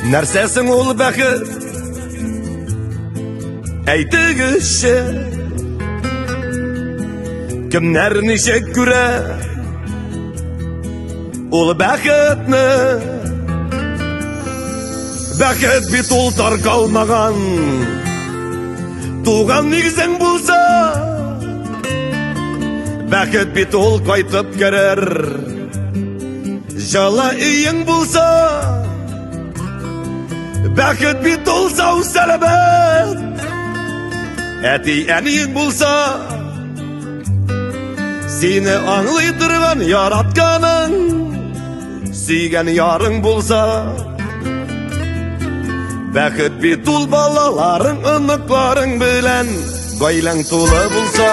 Нәрсәсең ул бәхет? Әйтегезче, кемнәр ничек күрә ул бәхетне? Бәхет бит ул таркалмаган, туган нигезең булса. Бәхет бит ул кайтып керер, жылы өең булса. Бәхет бит ул сау сәләмәт, әти әниең булса. Сине аңлый торган яратканың, сөйгән ярың булса. Бәхет бит ул балаларың, оныкларың белән гаиләң тулы булса.